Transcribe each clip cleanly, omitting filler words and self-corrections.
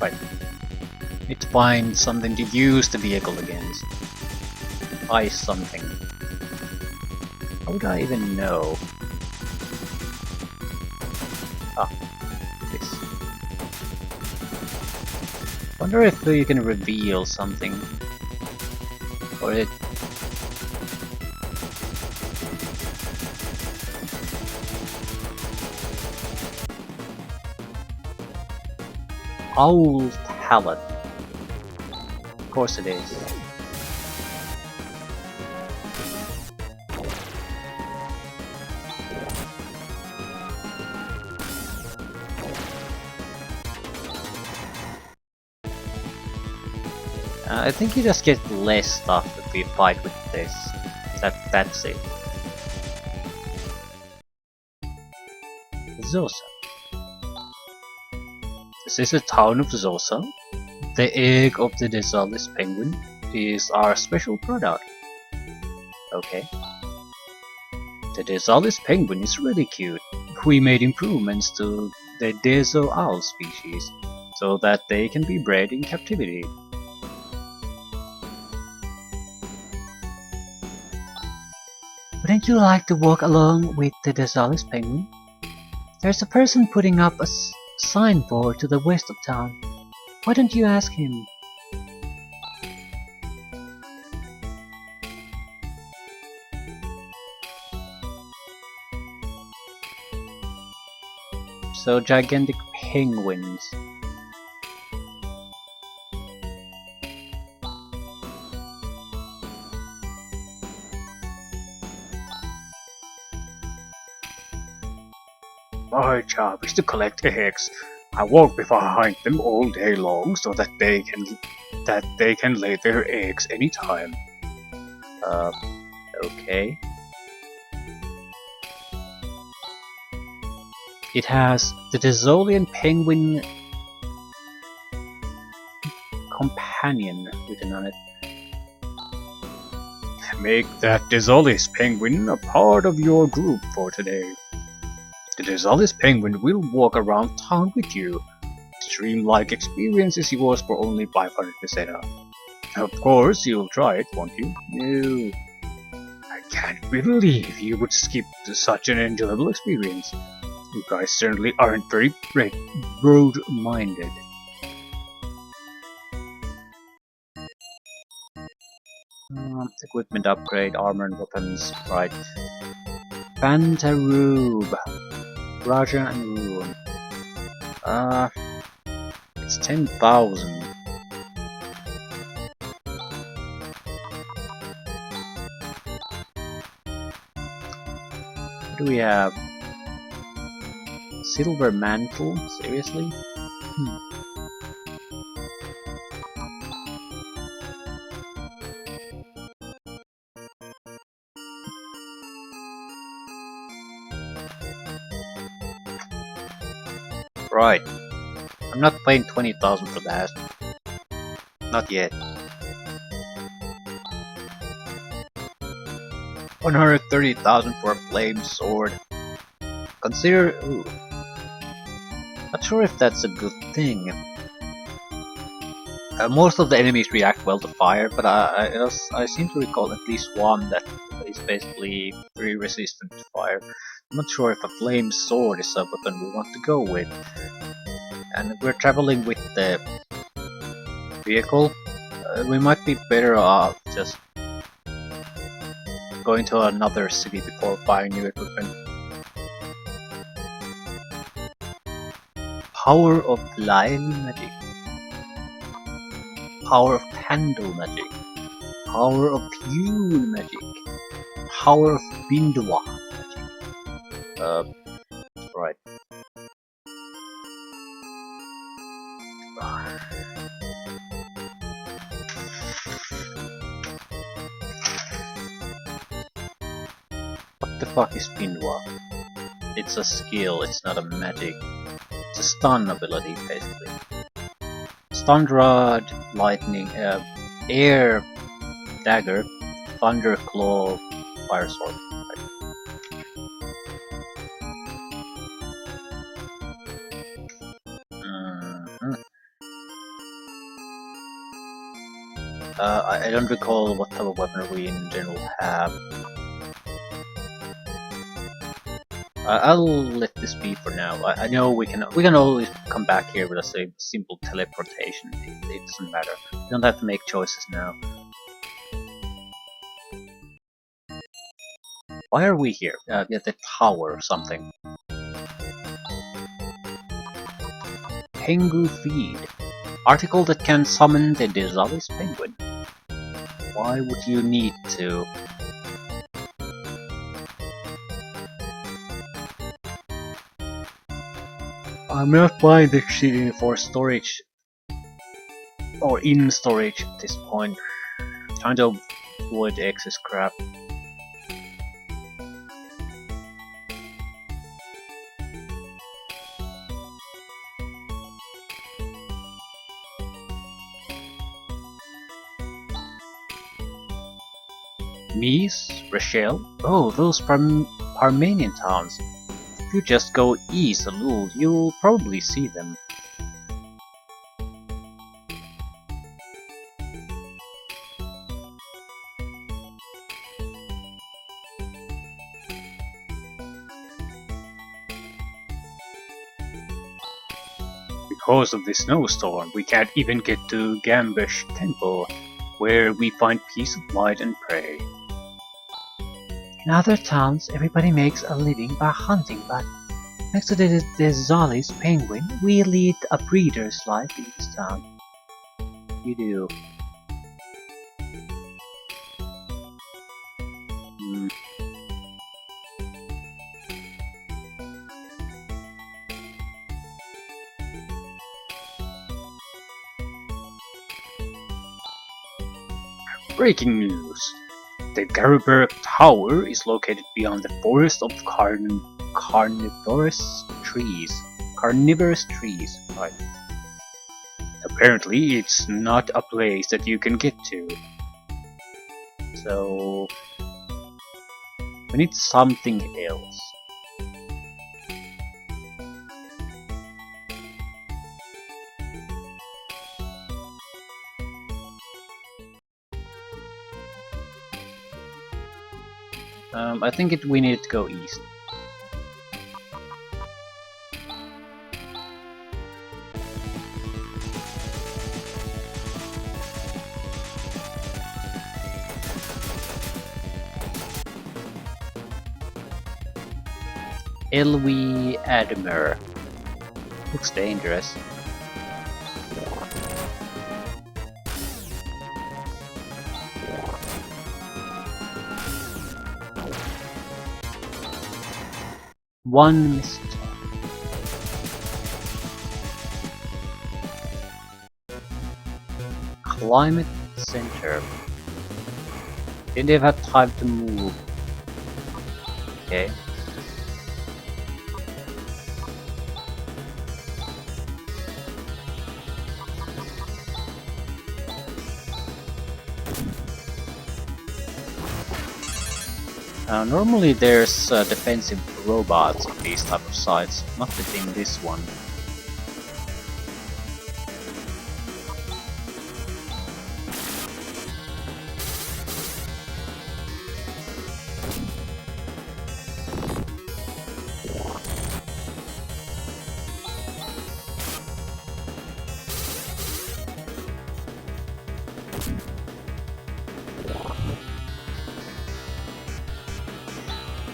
Right. Need to find something to use the vehicle against. Buy something. How would I even know? Ah, this. Wonder if you can reveal something. Or it... Owl Talent. Of course it is. I think you just get less stuff if we fight with this. That's it. Zosa. This is the town of Zosa. The egg of the Desalis penguin is our special product. Okay. The Desalis penguin is really cute. We made improvements to the Deso owl species so that they can be bred in captivity. Wouldn't you like to walk along with the Desalis penguin? There's a person putting up a signboard to the west of town. Why don't you ask him? So, gigantic penguins. My job is to collect eggs. I walk behind them all day long so that they can lay their eggs anytime. Okay. It has the Desolian Penguin Companion written on it. Make that Desalis penguin a part of your group for today. The Desalis penguin will walk around town with you. Extreme-like experience is yours for only 500 peseta. Of course, you'll try it, won't you? No. I can't believe you would skip such an enjoyable experience. You guys certainly aren't very broad-minded. Equipment upgrade, armor and weapons, right. Phantaroob. Raja and Ruin. It's 10,000. What do we have? Silver Mantle? Seriously? Right. I'm not paying 20,000 for that. Not yet. 130,000 for a flame sword. Consider... Ooh. Not sure if that's a good thing. Most of the enemies react well to fire, but I seem to recall at least one that is basically very resistant to fire. I'm not sure if a flame sword is a weapon we want to go with. And we're traveling with the vehicle. We might be better off just going to another city before buying new equipment. Power of Lion Magic. Power of Candle Magic. Power of Fuel Magic. Power of Bindwa Magic. Right. What the fuck is Bindwa? It's a skill, it's not a magic. It's a stun ability, basically. Stun Rod, Lightning, Air Dagger, Thunder Claw, Fire Sword. I don't recall what type of weapon we in general have. I'll let this be for now. I know we can always come back here with a simple teleportation. It doesn't matter. We don't have to make choices now. Why are we here? At the tower or something. Pengu feed. Article that can summon the Desalis penguin. Why would you need to? I'm not buying this shit for storage. Or in storage at this point. Trying to avoid excess crap. Mies? Rochelle? Oh, those Parmenian towns. If you just go east a little, you'll probably see them. Because of the snowstorm, we can't even get to Gambish Temple, where we find peace of mind and pray. In other towns, everybody makes a living by hunting, but next to the Desalis penguin, we lead a breeder's life in this town. You do. Breaking news! The Garberg Tower is located beyond the forest of carnivorous trees. Carnivorous trees, right. Apparently it's not a place that you can get to. So we need something else. I think we need to go east. Elwi Admer. Looks dangerous. One missed. Climate Center. Didn't they have time to move? Okay. Normally there's defensive robots on these type of sites, not within this one.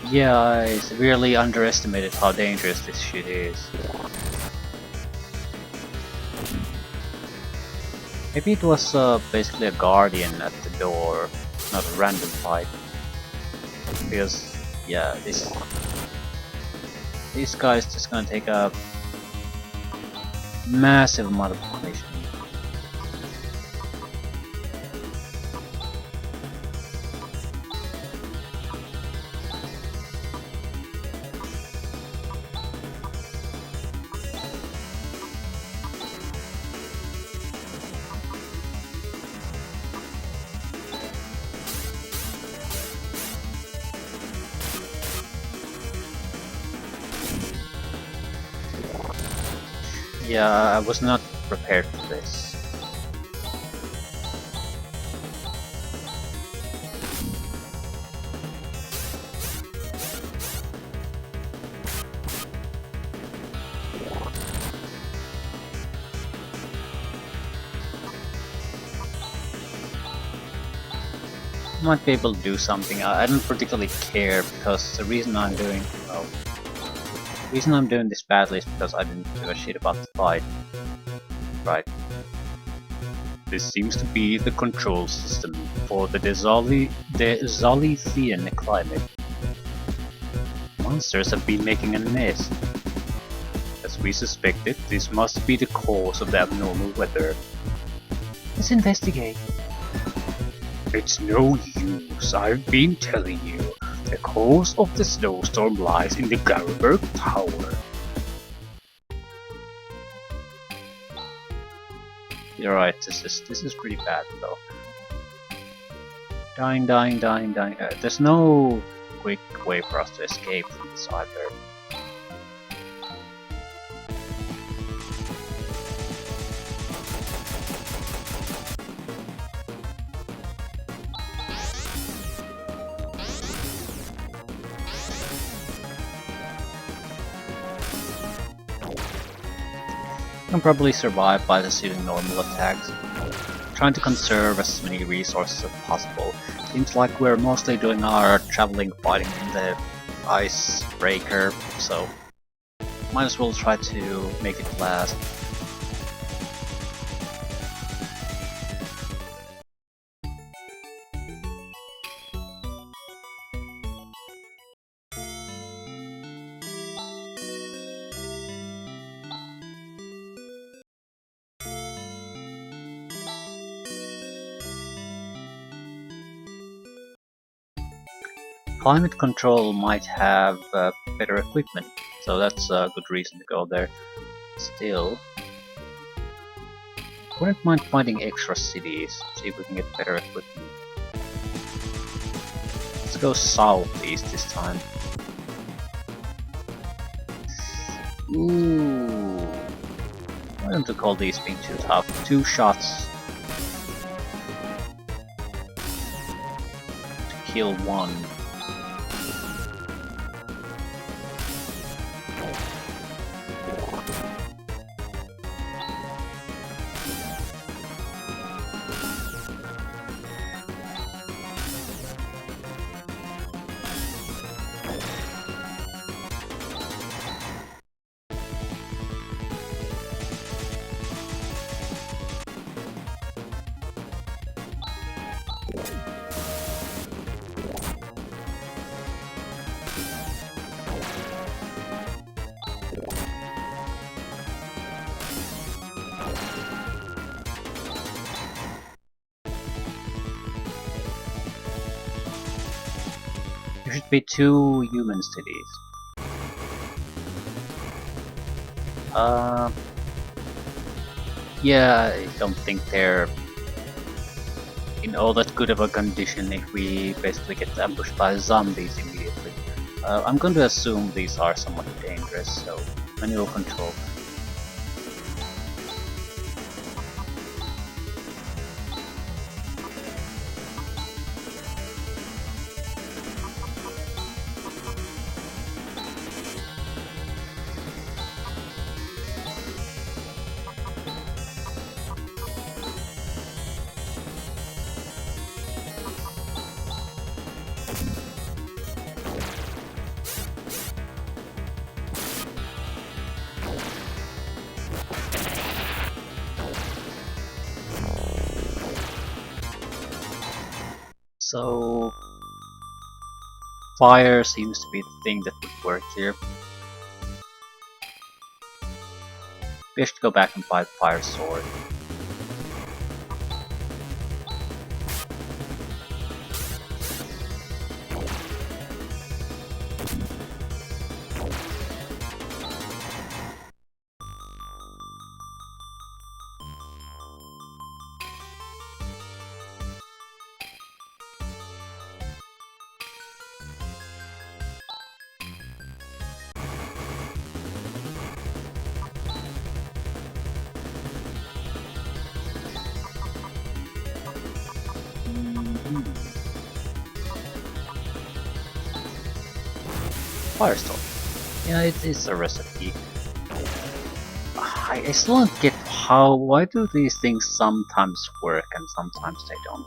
Yeah, I severely underestimated how dangerous this shit is. Maybe it was basically a guardian at the door, not a random fight. Because, yeah, this guy's just gonna take a massive amount of population. Yeah, I was not prepared for this. Might be able to do something. I don't particularly care because the reason I'm doing this badly is because I didn't give a shit about the fight. Right. This seems to be the control system for the Zolithian climate. Monsters have been making a mess. As we suspected, this must be the cause of the abnormal weather. Let's investigate. It's no use, I've been telling you. The cause of the snowstorm lies in the Garberg Tower. You're right, this is pretty bad though. Dying. There's no quick way for us to escape from this either. Can probably survive by just using normal attacks. Trying to conserve as many resources as possible. Seems like we're mostly doing our traveling fighting in the icebreaker, so might as well try to make it last. Climate control might have better equipment, so that's a good reason to go there. Still, wouldn't mind finding extra cities, see if we can get better equipment. Let's go southeast this time. Ooh, why don't we call these being too tough? 2 shots to kill 1. There should be 2 human cities. Yeah, I don't think they're in all that good of a condition if we basically get ambushed by zombies immediately. I'm going to assume these are somewhat dangerous, so manual control. So fire seems to be the thing that would work here. We should go back and buy the fire sword. Firestone. Yeah, it is a recipe. I still don't get why do these things sometimes work and sometimes they don't.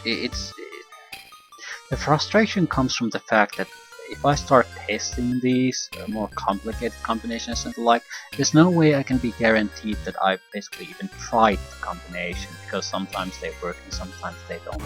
the frustration comes from the fact that if I start testing these more complicated combinations and the like, there's no way I can be guaranteed that I've basically even tried the combination, because sometimes they work and sometimes they don't.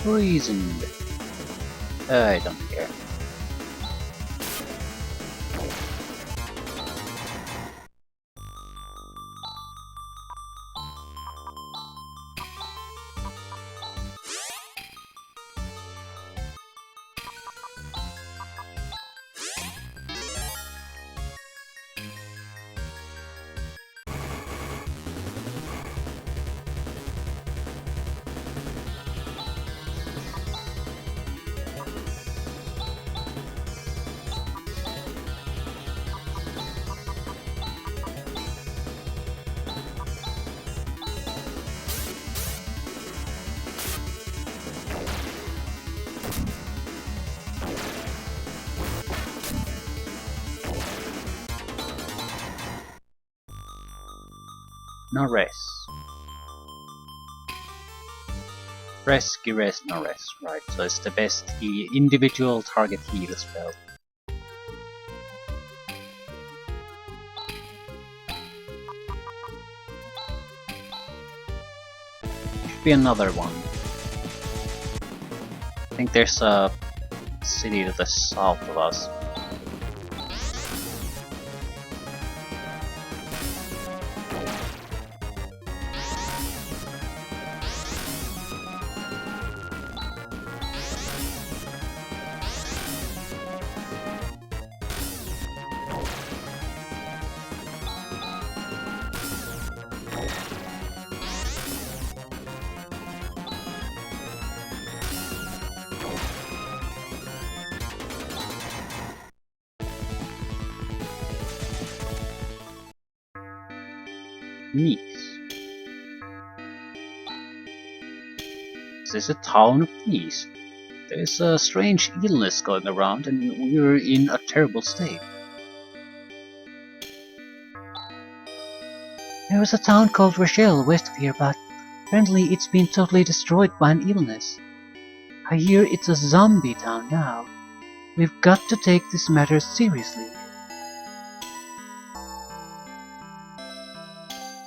Poisoned. I don't care. No res. Res, no res. Right, so it's the best individual target heal spell. Should be another one. I think there's a city to the south of us. Nice. This is a town of peace. There's a strange illness going around and we're in a terrible state. There was a town called Rochelle west of here, but apparently it's been totally destroyed by an illness. I hear it's a zombie town now. We've got to take this matter seriously.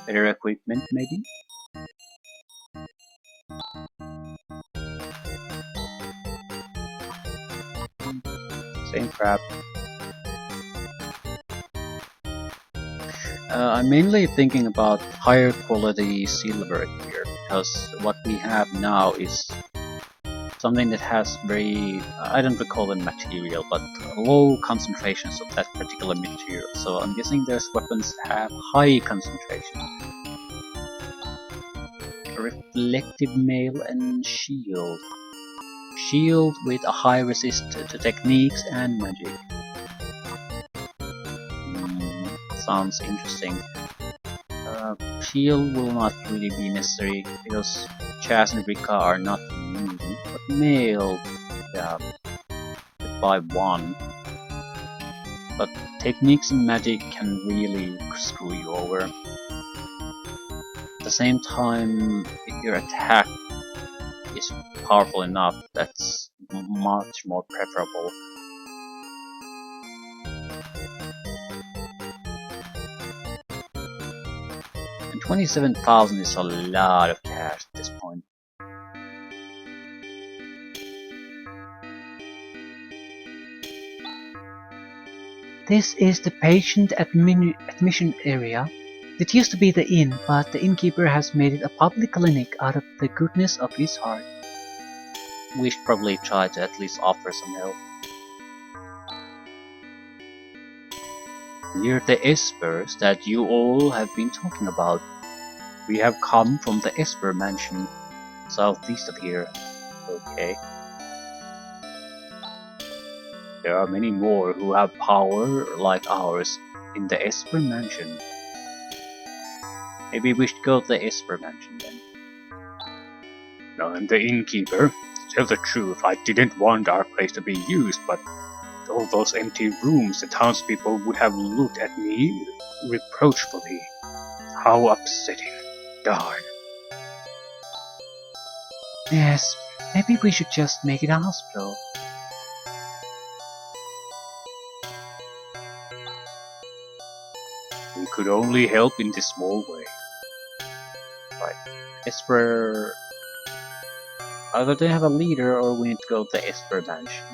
Better equipment, maybe? Same crap. I'm mainly thinking about higher quality silver here, because what we have now is something that has very, I don't recall the material, but low concentrations of that particular material. So I'm guessing there's weapons that have high concentration. Reflective mail and shield. Shield with a high resist to techniques and magic. Sounds interesting. Shield will not really be necessary because Chaz and Rika are not immune, but mail, yeah, by one. But techniques and magic can really screw you over. At the same time, if your attack is powerful enough, that's much more preferable. And 27,000 is a lot of cash at this point. This is the patient admission area. It used to be the inn, but the innkeeper has made it a public clinic out of the goodness of his heart. We should probably try to at least offer some help. Near the Espers that you all have been talking about. We have come from the Esper mansion, southeast of here. Okay. There are many more who have power like ours in the Esper mansion. Maybe we should go to the Esper mansion then. No, I'm the innkeeper. To tell the truth, I didn't want our place to be used, but with all those empty rooms, the townspeople would have looked at me reproachfully. How upsetting. Darn. Yes, maybe we should just make it a hospital. We could only help in this small way. Right. Esper... Either they have a leader or we need to go to the Esper mansion.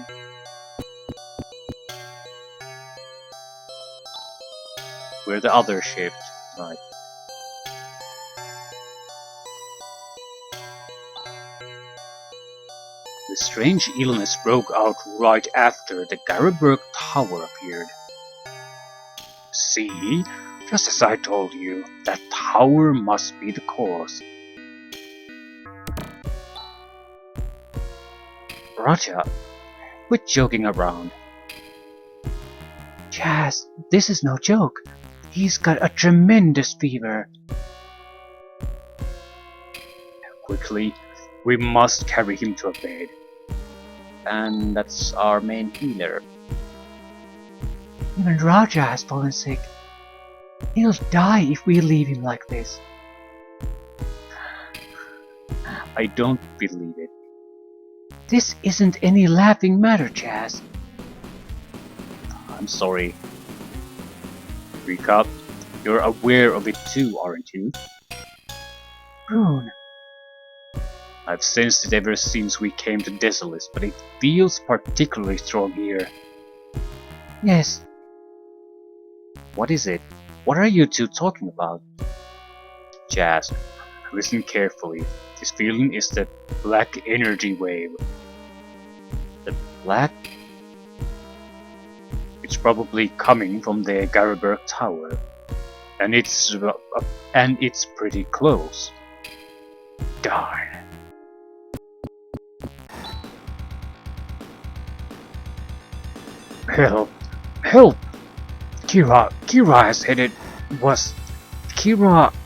We're the other shift. Right. The strange illness broke out right after the Garaberg Tower appeared. See? Just as I told you, that tower must be the cause. Raja, quit joking around. Chaz, this is no joke. He's got a tremendous fever. Quickly, we must carry him to a bed. And that's our main healer. Even Raja has fallen sick. He'll die if we leave him like this. I don't believe it. This isn't any laughing matter, Chaz. I'm sorry. Recap, you're aware of it too, aren't you? Rune. I've sensed it ever since we came to Desolis, but it feels particularly strong here. Yes. What is it? What are you two talking about? Jazz, listen carefully. This feeling is the black energy wave. The black? It's probably coming from the Garaberg Tower. And it's pretty close. Darn. Help! Help! Kira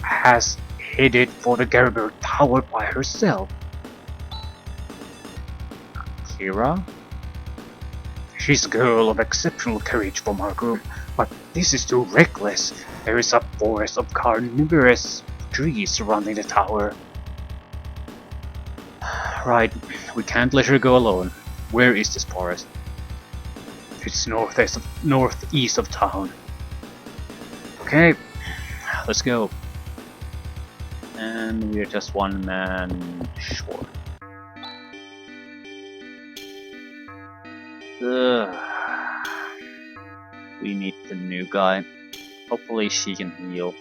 has headed for the Garaberg Tower by herself. Kira? She's a girl of exceptional courage from our group, but this is too reckless. There is a forest of carnivorous trees surrounding the tower. Right, we can't let her go alone. Where is this forest? It's northeast of town. Okay, let's go. And we're just one man short. We need the new guy. Hopefully she can heal.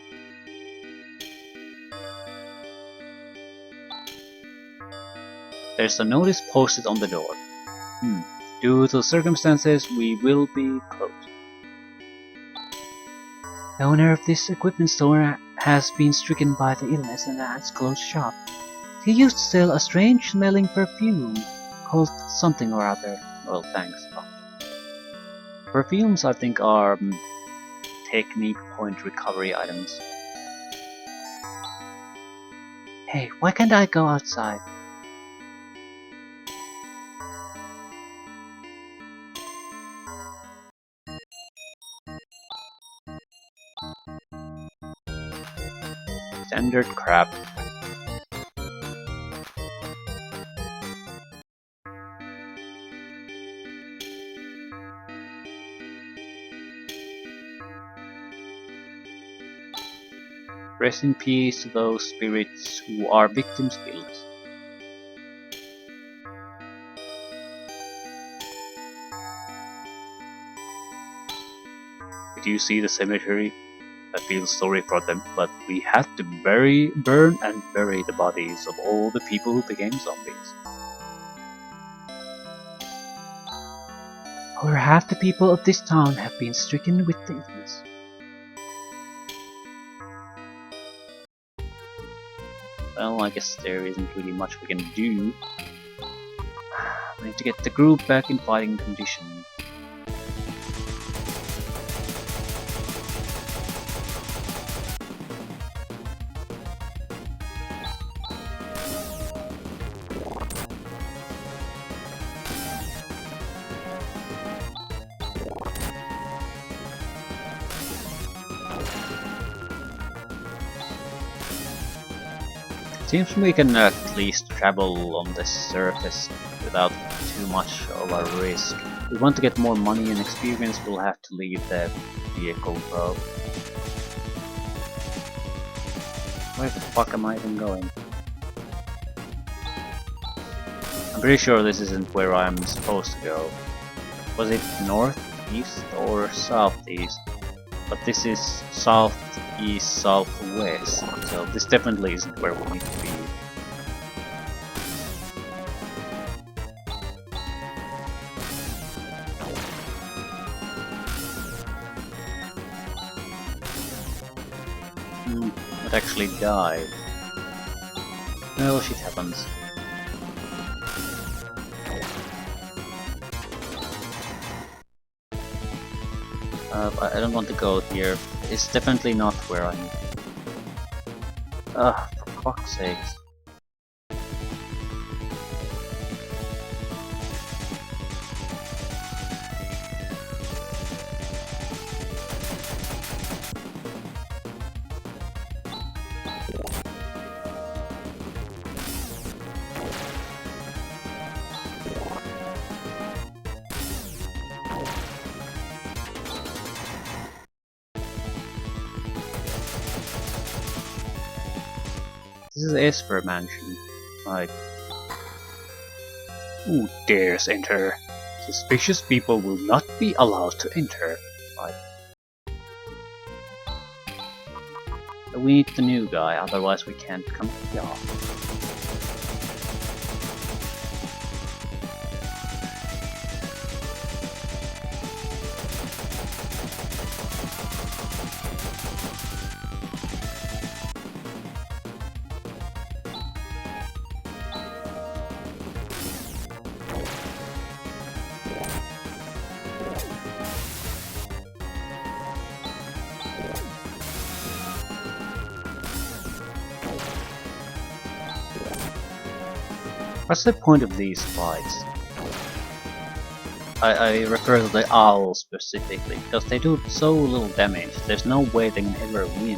There's a notice posted on the door. Due to circumstances, we will be closed. The owner of this equipment store has been stricken by the illness and has closed shop. He used to sell a strange smelling perfume called something or other. Well, thanks. Perfumes, I think, are technique point recovery items. Hey, why can't I go outside? Standard crap. Rest in peace to those spirits who are victims of illness. Did you see the cemetery? I feel sorry for them, but we had to burn and bury the bodies of all the people who became zombies. Over half the people of this town have been stricken with the illness. Well, I guess there isn't really much we can do. We need to get the group back in fighting condition. Seems we can at least travel on the surface without too much of a risk. If we want to get more money and experience, we'll have to leave the vehicle, bro. Where the fuck am I even going? I'm pretty sure this isn't where I'm supposed to go. Was it northeast or southeast? But this is southeast, southwest, so this definitely isn't where we need to be. It actually died. Well, shit happens. I don't want to go here. It's definitely not where I need. For fuck's sakes. This is Esper Mansion. Like, who dares enter? Suspicious people will not be allowed to enter. Like, we need the new guy, otherwise we can't come to the office. What's the point of these fights? I refer to the owls specifically, because they do so little damage, there's no way they can ever win.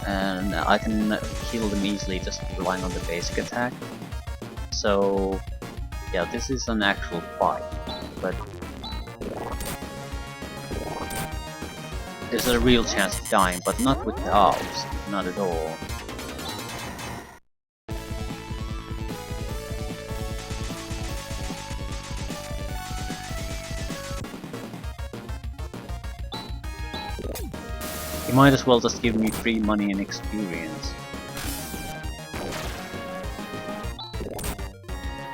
And I can kill them easily just relying on the basic attack. So, yeah, this is an actual fight, but there's a real chance of dying, but not with the owls, not at all. You might as well just give me free money and experience.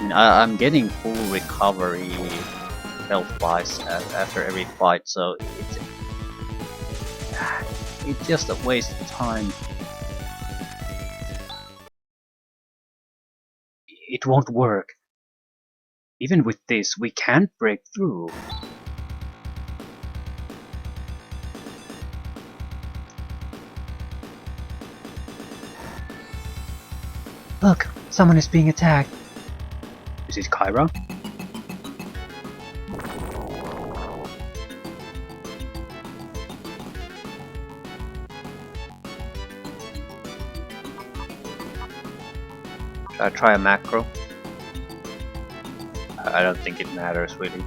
I mean, I'm getting full recovery health-wise after every fight, so it's just a waste of time. It won't work. Even with this, we can't break through. Look, someone is being attacked. Is it Kyra? Should I try a macro? I don't think it matters really.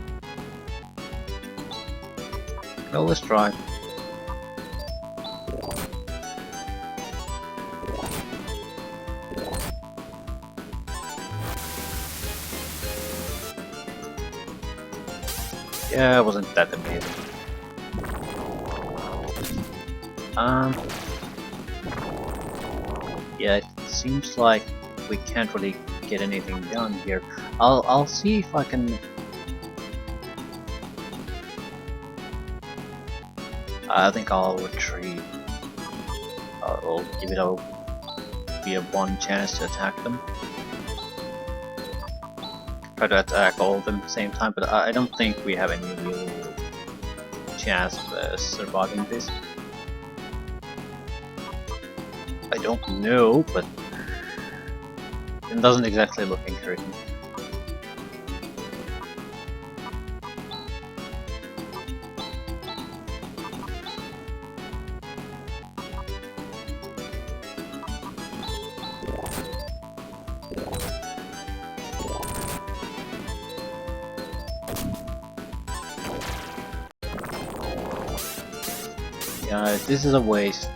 Well, let's try. Yeah, it wasn't that amazing. Yeah, it seems like we can't really get anything done here. I'll see if I can. I think I'll retreat. I'll give it a one chance to attack them. Try to attack all of them at the same time, but I don't think we have any real chance of surviving this. I don't know, but it doesn't exactly look encouraging. This is a waste.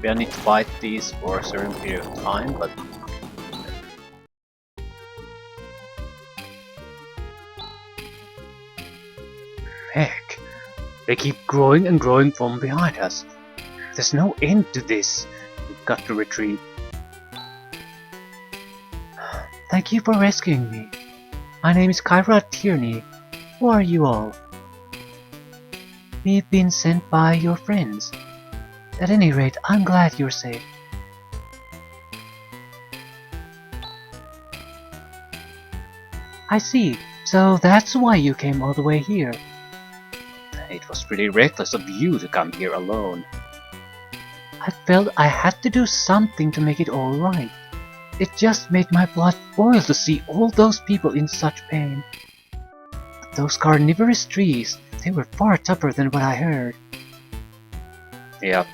We need to fight these for a certain period of time, but heck, they keep growing and growing from behind us. There's no end to this. We've got to retreat. Thank you for rescuing me. My name is Kyra Tierney. Who are you all? We've been sent by your friends. At any rate, I'm glad you're safe. I see. So that's why you came all the way here. It was pretty reckless of you to come here alone. I felt I had to do something to make it all right. It just made my blood boil to see all those people in such pain. But those carnivorous trees, they were far tougher than what I heard. Yeah,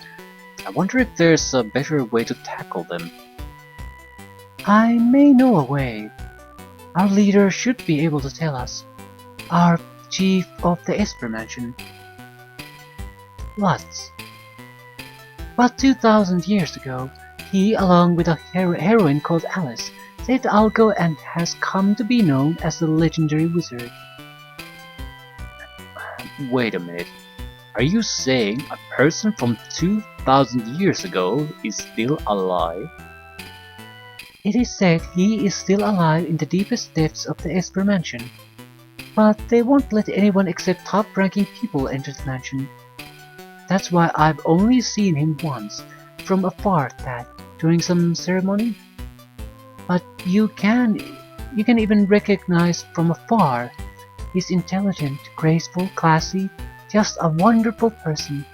I wonder if there's a better way to tackle them. I may know a way. Our leader should be able to tell us. Our chief of the Esper Mansion. Lutz. About 2,000 years ago, he, along with a heroine called Alice, saved Algo and has come to be known as the legendary wizard. Wait a minute. Are you saying a person from 2,000 years ago is still alive? It is said he is still alive in the deepest depths of the Esper Mansion. But they won't let anyone except top-ranking people enter the mansion. That's why I've only seen him once, from afar at that, during some ceremony. But you can even recognize from afar. He's intelligent, graceful, classy, just a wonderful person.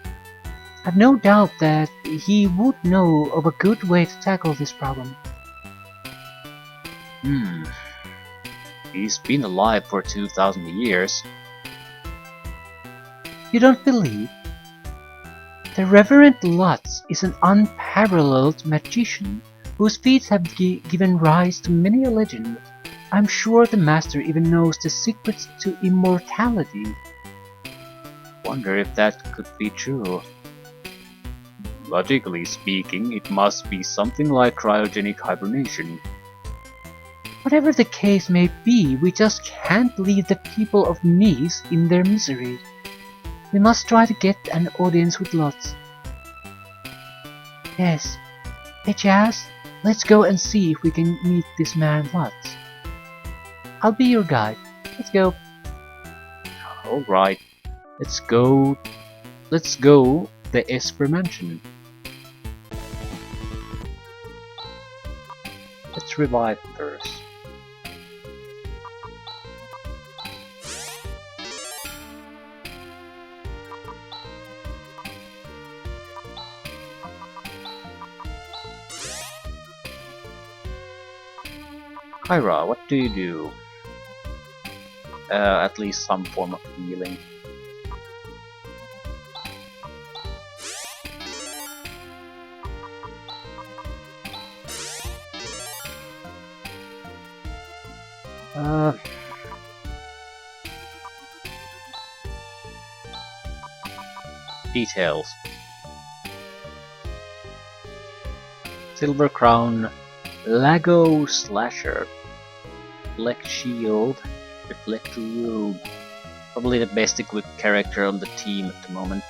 I've no doubt that he would know of a good way to tackle this problem. He's been alive for 2,000 years. You don't believe? The Reverend Lutz is an unparalleled magician whose feats have given rise to many a legend. I'm sure the master even knows the secrets to immortality. Wonder if that could be true. Logically speaking, it must be something like cryogenic hibernation. Whatever the case may be, we just can't leave the people of Nice in their misery. We must try to get an audience with Lutz. Yes. Hey Jazz, let's go and see if we can meet this man Lutz. I'll be your guide. Let's go. Alright. Let's go the Esper Mansion. Let's revive first. Kyra, what do you do? At least some form of healing. Details. Silver Crown, Lago Slasher, Reflect Shield, Reflect Robe. Probably the best equipped character on the team at the moment.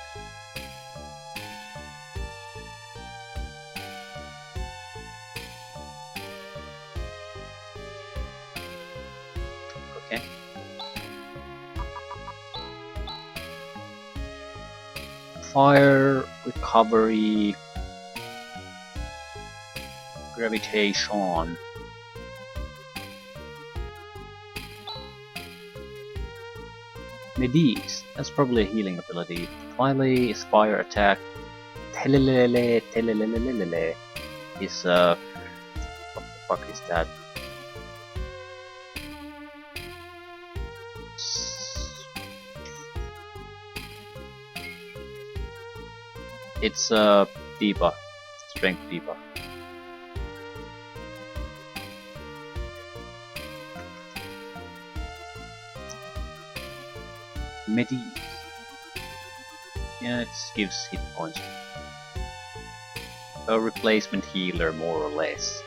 Okay. Fire, Recovery, Gravitation. Medis, that's probably a healing ability. Finally, is Fire Attack. Telelele, telelelelele is what the fuck is that? It's a debuff, strength debuff. Medi. Yeah, it gives hit points. A replacement healer, more or less.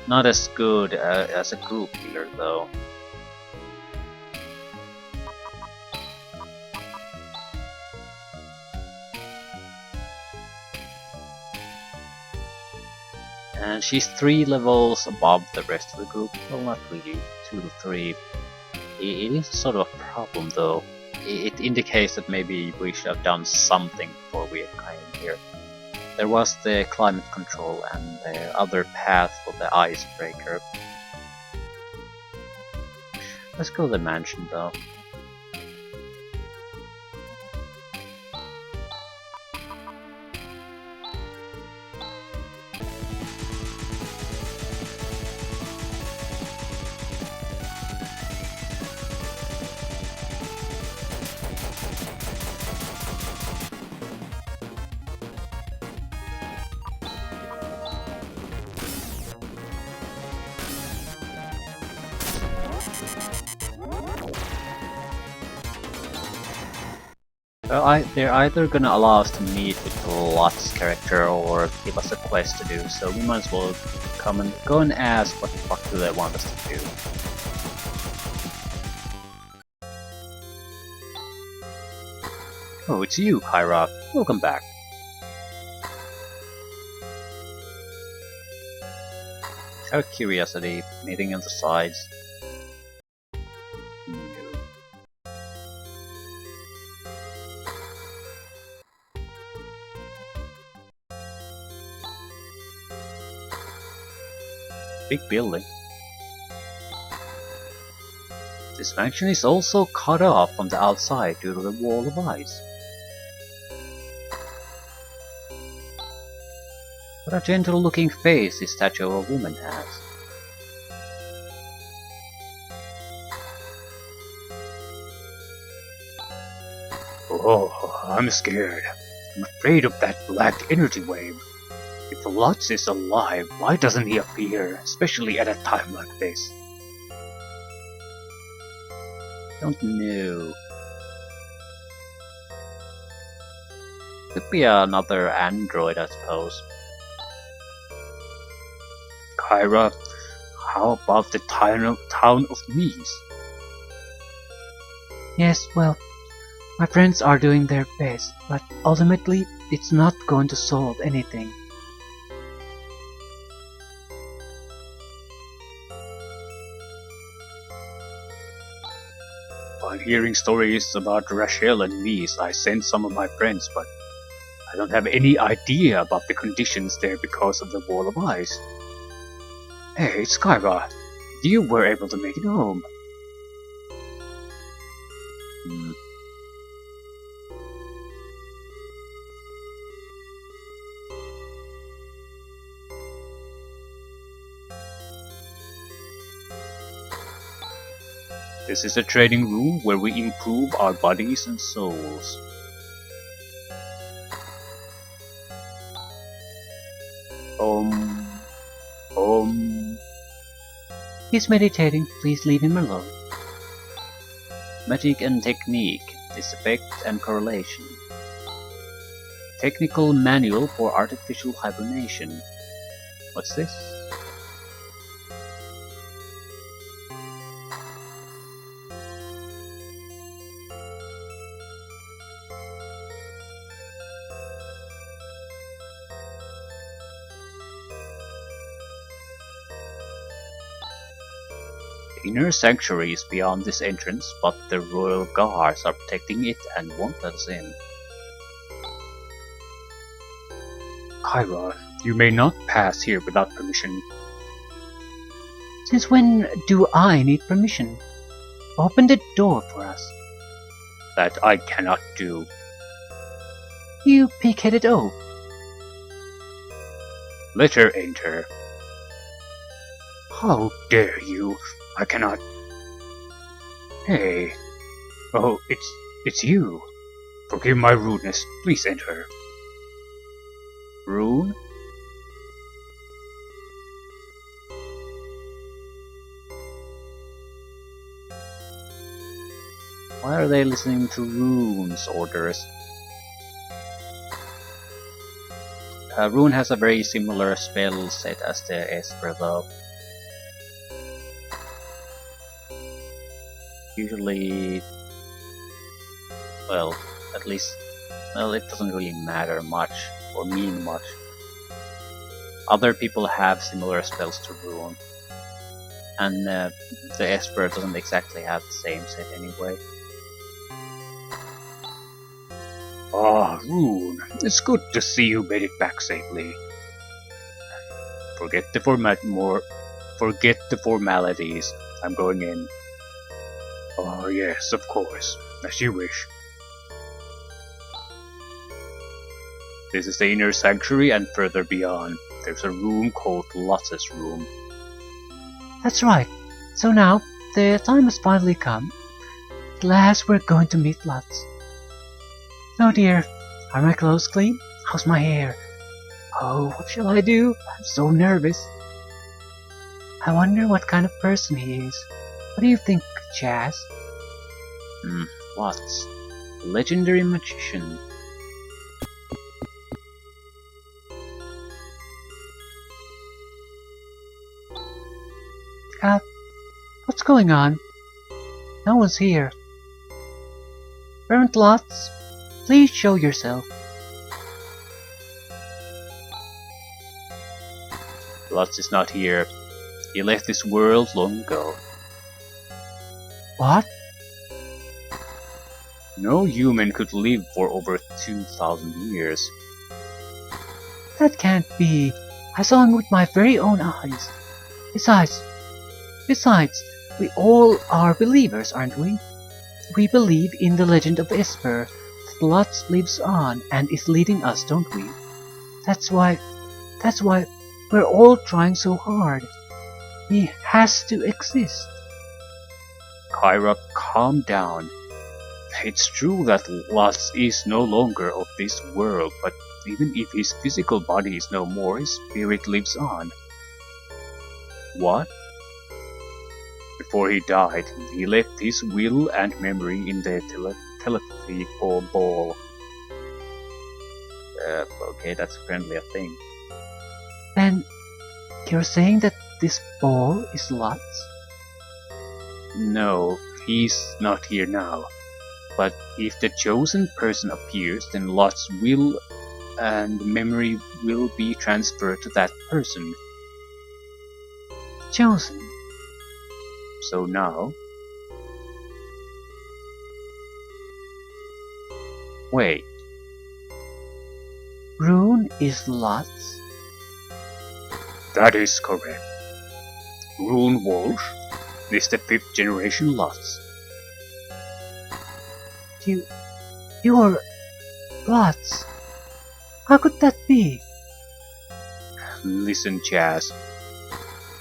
Not as good as a group healer, though. And she's 3 levels above the rest of the group. Well, not really. 2 to 3. It is sort of a problem, though. It indicates that maybe we should have done something before we came here. There was the climate control and the other path for the icebreaker. Let's go to the mansion, though. They're either gonna allow us to meet with Lot's character or give us a quest to do, so we might as well go and ask what the fuck do they want us to do. Oh, it's you, Kyra. Welcome back. Out of curiosity, anything on the sides? Big building. This mansion is also cut off from the outside due to the wall of ice. What a gentle-looking face this statue of a woman has. Oh, I'm scared. I'm afraid of that black energy wave. If Lutz is alive, why doesn't he appear, especially at a time like this? Don't know. Could be another android, I suppose. Kyra, how about the town of Mies? Yes, well, my friends are doing their best, but ultimately it's not going to solve anything. I'm hearing stories about Rachel and Mies. I sent some of my friends, but I don't have any idea about the conditions there because of the wall of ice. Hey, it's Kyra. You were able to make it home. This is a training room where we improve our bodies and souls. He's meditating, please leave him alone. Magic and technique, this effect and correlation. Technical manual for artificial hibernation. What's this? The inner sanctuary is beyond this entrance, but the royal guards are protecting it and won't let us in. Kyra, you may not pass here without permission. Since when do I need permission? Open the door for us. That I cannot do. You pig-headed oaf. Let her enter. How dare you? I cannot. Hey. Oh, it's you. Forgive my rudeness. Please enter. Rune? Why are they listening to Rune's orders? Rune has a very similar spell set as the Esper though. Usually, well, at least, well, it doesn't really matter much or mean much. Other people have similar spells to Rune, and the Esper doesn't exactly have the same set anyway. Ah, Rune, it's good to see you made it back safely. Forget the formalities. I'm going in. Oh yes, of course, as you wish. This is the inner sanctuary, and further beyond, there's a room called Lotz's room. That's right. So now, the time has finally come. At last we're going to meet Lutz. Oh dear, are my clothes clean? How's my hair? Oh, what shall I do? I'm so nervous. I wonder what kind of person he is. What do you think, Chaz? Lutz, legendary magician. What's going on? No one's here. Reverend Lutz, please show yourself. Lutz is not here. He left this world long ago. What? No human could live for over 2,000 years. That can't be. I saw him with my very own eyes. Besides, we all are believers, aren't we? We believe in the legend of Esper, that Lutz lives on and is leading us, don't we? That's why we're all trying so hard. He has to exist. Kyra, calm down. It's true that Lutz is no longer of this world, but even if his physical body is no more, his spirit lives on. What? Before he died, he left his will and memory in the telepathy ball. Okay, that's apparently a thing. Then, you're saying that this ball is Lutz? No, he's not here now. But if the chosen person appears, then Lutz's will and memory will be transferred to that person. Chosen? So now... Wait. Rune is Lutz? That is correct. Rune Walsh is the 5th generation Lutz. You're Lutz? How could that be? Listen, Chaz.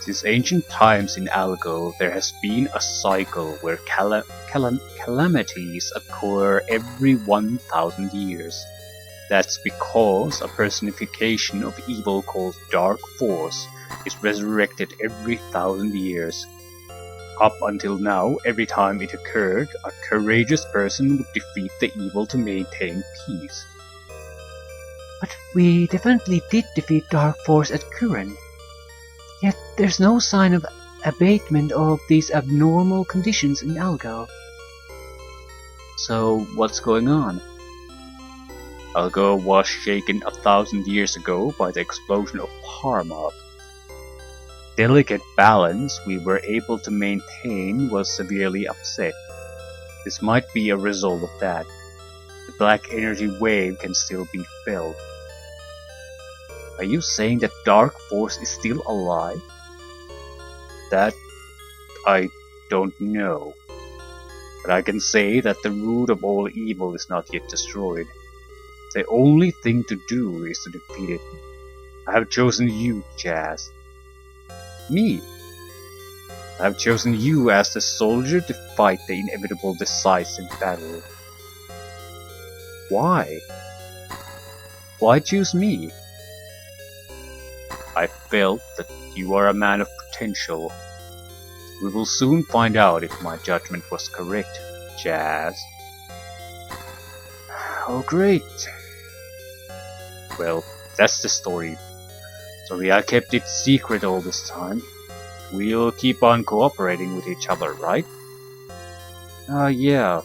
Since ancient times in Algo, there has been a cycle where calamities occur every 1,000 years. That's because a personification of evil called Dark Force is resurrected every 1,000 years. Up until now, every time it occurred, a courageous person would defeat the evil to maintain peace. But we definitely did defeat Dark Force at Curran. Yet there's no sign of abatement of these abnormal conditions in Algo. So what's going on? Algo was shaken 1,000 years ago by the explosion of Parma. Delicate balance we were able to maintain was severely upset. This might be a result of that. The black energy wave can still be felt. Are you saying that Dark Force is still alive? That I don't know. But I can say that the root of all evil is not yet destroyed. The only thing to do is to defeat it. I have chosen you, Chaz. Me? I have chosen you as the soldier to fight the inevitable decisive battle. Why? Why choose me? I felt that you are a man of potential. We will soon find out if my judgment was correct, Chaz. Oh great. Well, That's the story. Sorry I kept it secret all this time. We'll keep on cooperating with each other, right? Yeah.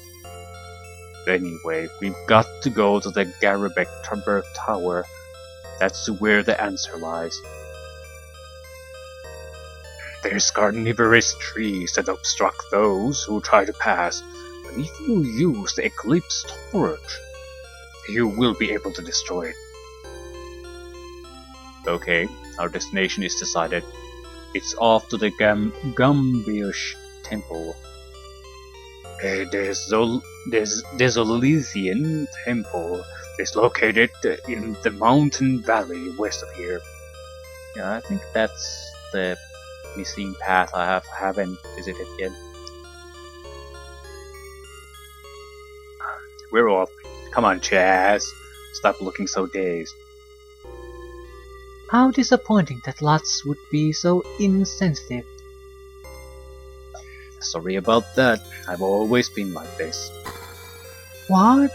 Anyway, we've got to go to the Garibek Tower. That's where the answer lies. There's carnivorous trees that obstruct those who try to pass, but if you use the Eclipse Torch, you will be able to destroy it. Okay, our destination is decided. It's off to the Gambiush Temple. There's Desolithian Temple. It's located in the mountain valley west of here. Yeah, I think that's the missing path I haven't visited yet. We're off. Come on, Chaz. Stop looking so dazed. How disappointing that Lutz would be so insensitive. Sorry about that. I've always been like this. What?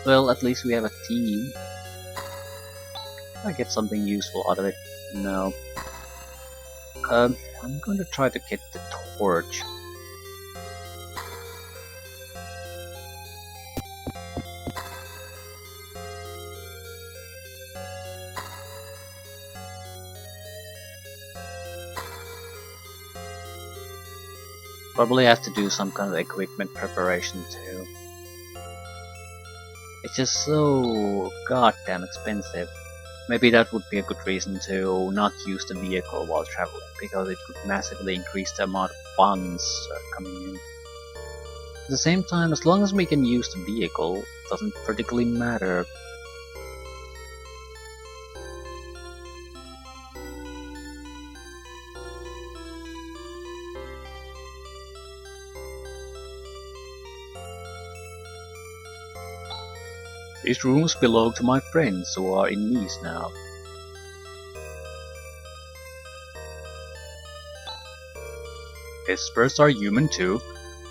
Well, at least we have a team. Can I get something useful out of it? No. I'm going to try to get the torch. Probably have to do some kind of equipment preparation too. It's just so goddamn expensive. Maybe that would be a good reason to not use the vehicle while traveling, because it could massively increase the amount of funds coming in. At the same time, as long as we can use the vehicle, it doesn't particularly matter. These rooms belong to my friends who are in Nice now. Espers are human too,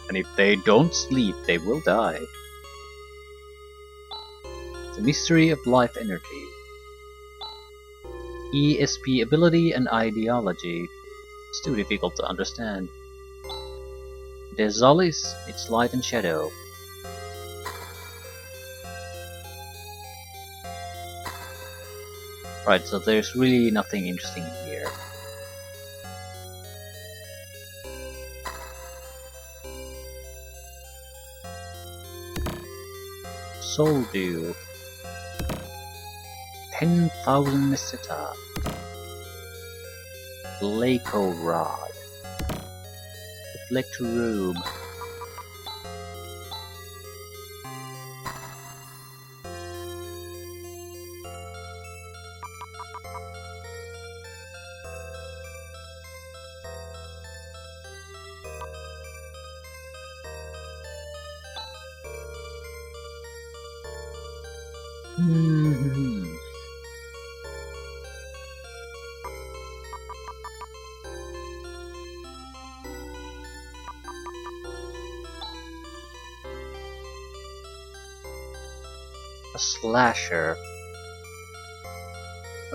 and if they don't sleep, they will die. The mystery of life energy. ESP ability and ideology. It's too difficult to understand. Desolis, it's light and shadow. Right, so there's really nothing interesting here. Soldew. 10,000 Meseta. Laco Rod. Reflect Room. A slasher.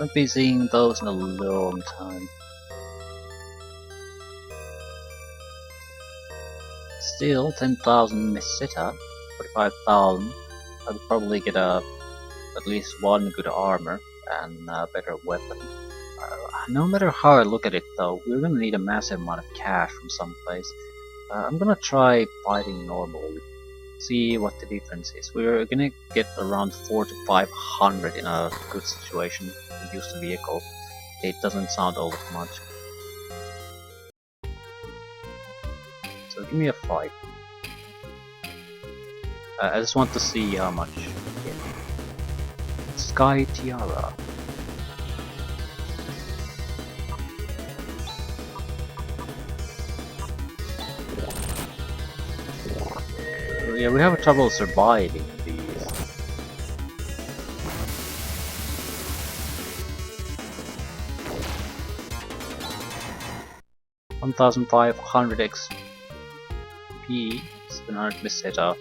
I've been seeing those in a long time. Still, 10,000 Meseta, 45,000. I'd probably get at least one good armor and a better weapon. No matter how I look at it though, we're gonna need a massive amount of cash from someplace. I'm gonna try fighting normally, see what the difference is. We're gonna get around 400 to 500 in a good situation to use the vehicle. It doesn't sound all that much. So give me a fight. I just want to see how much. Yeah. Sky Tiara. Yeah, we have trouble surviving these. $1,500 XP, 700 Meseta,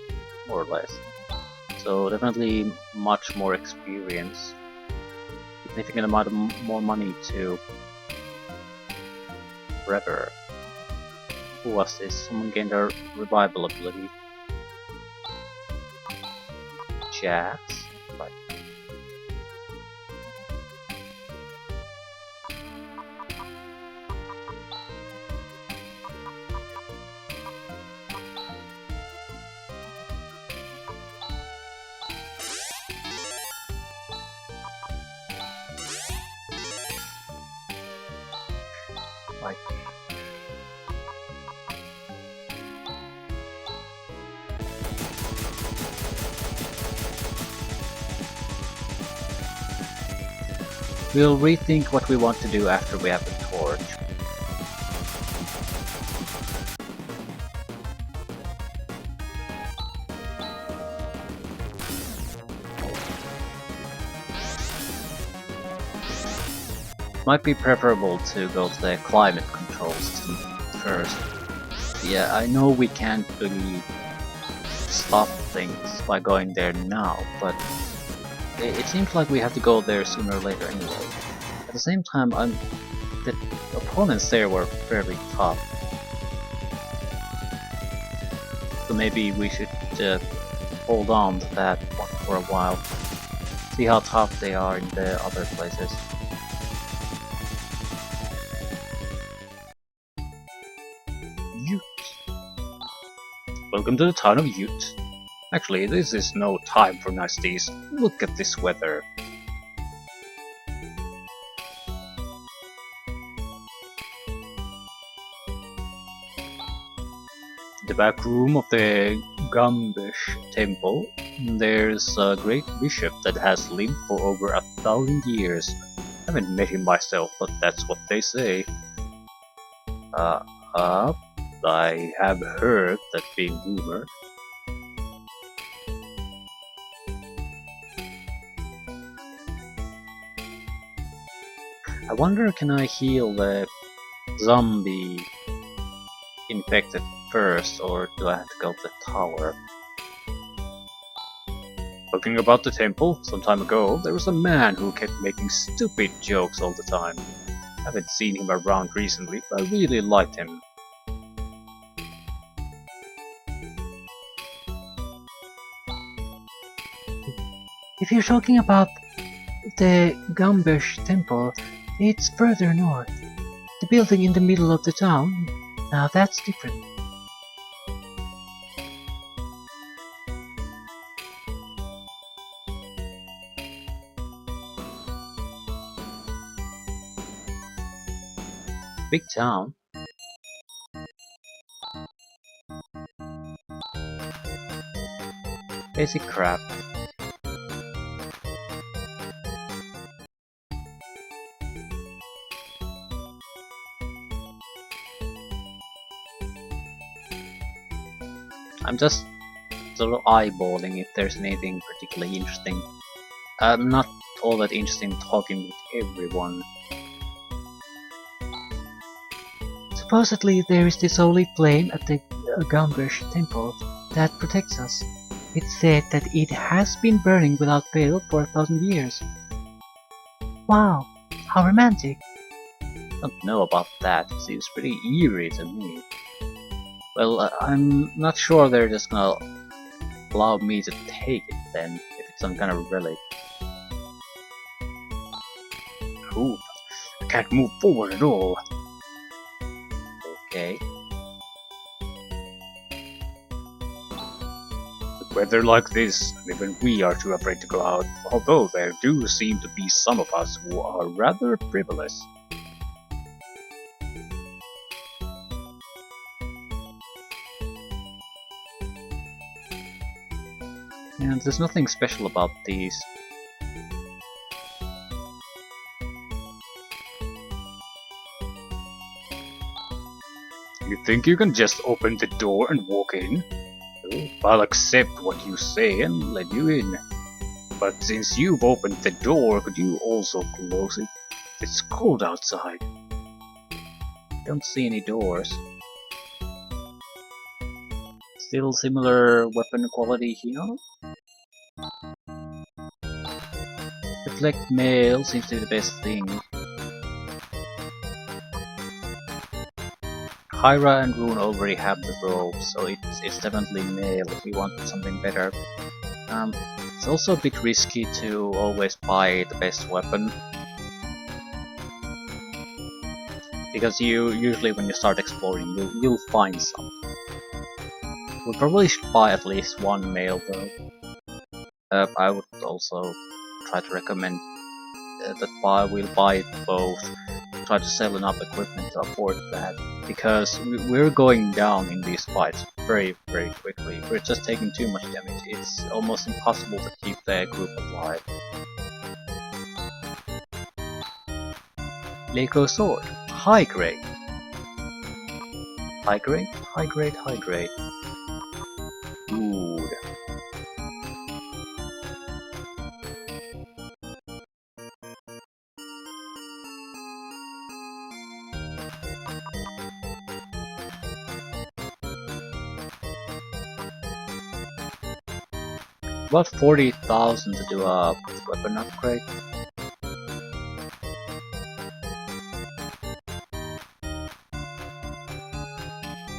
more or less. So definitely much more experience. Significant amount of more money too. Forever. Who was this? Someone gained a revival ability. Jazz? Right. Right. We'll rethink what we want to do after we have the torch. Might be preferable to go to the climate control system first. Yeah, I know we can't really stop things by going there now, but it seems like we have to go there sooner or later anyway. At the same time, the opponents there were fairly tough. So maybe we should hold on to that one for a while. See how tough they are in the other places. Ute. Welcome to the town of Ute. Actually, this is no time for niceties. Look at this weather. The back room of the Gambish temple, there's a great bishop that has lived for over 1,000 years. I haven't met him myself, but that's what they say. I have heard that being rumored. I wonder, can I heal the zombie infected first, or do I have to go to the tower? Talking about the temple, some time ago, there was a man who kept making stupid jokes all the time. I haven't seen him around recently, but I really liked him. If you're talking about the Gambish temple, it's further north. The building in the middle of the town, now that's different. Big town? Basic crap. I'm just sort of eyeballing if there's anything particularly interesting. I'm not all that interested in talking with everyone. Supposedly there is this holy flame at the Gambish temple that protects us. It's said that it has been burning without fail for 1,000 years. Wow, how romantic! Don't know about that, it seems pretty eerie to me. Well, I'm not sure they're just gonna allow me to take it then, if it's some kind of relic. Ooh, I can't move forward at all. Okay. With weather like this, even we are too afraid to go out, although there do seem to be some of us who are rather frivolous. And there's nothing special about these. You think you can just open the door and walk in? Well, I'll accept what you say and let you in. But since you've opened the door, could you also close it? It's cold outside. Don't see any doors. Still similar weapon quality here? Reflect mail seems to be the best thing. Hyra and Rune already have the robe, so it's definitely mail if we want something better. It's also a bit risky to always buy the best weapon, because usually when you start exploring you'll find some. We probably should buy at least one mail though. I would also try to recommend that we'll buy both. Try to sell enough equipment to afford that, because we're going down in these fights very quickly. We're just taking too much damage. It's almost impossible to keep the group alive. Leiko sword, high grade. High grade, high grade, high grade. Good. About 40,000 to do a weapon upgrade.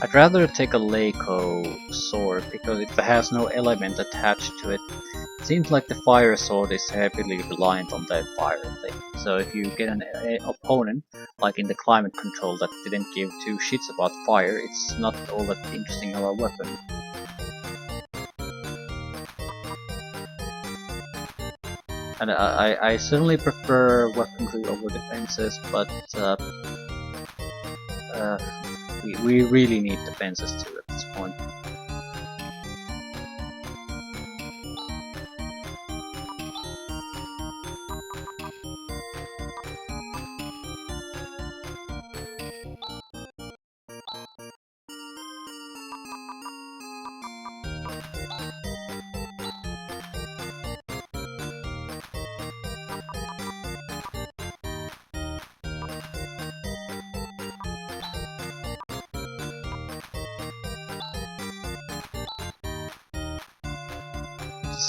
I'd rather take a Leiko sword because it has no element attached to it. It seems like the fire sword is heavily reliant on that fire thing. So if you get an opponent, like in the climate control, that didn't give two shits about fire, it's not all that interesting of a weapon. And I certainly prefer weaponry over defenses, but we really need defenses too at this point.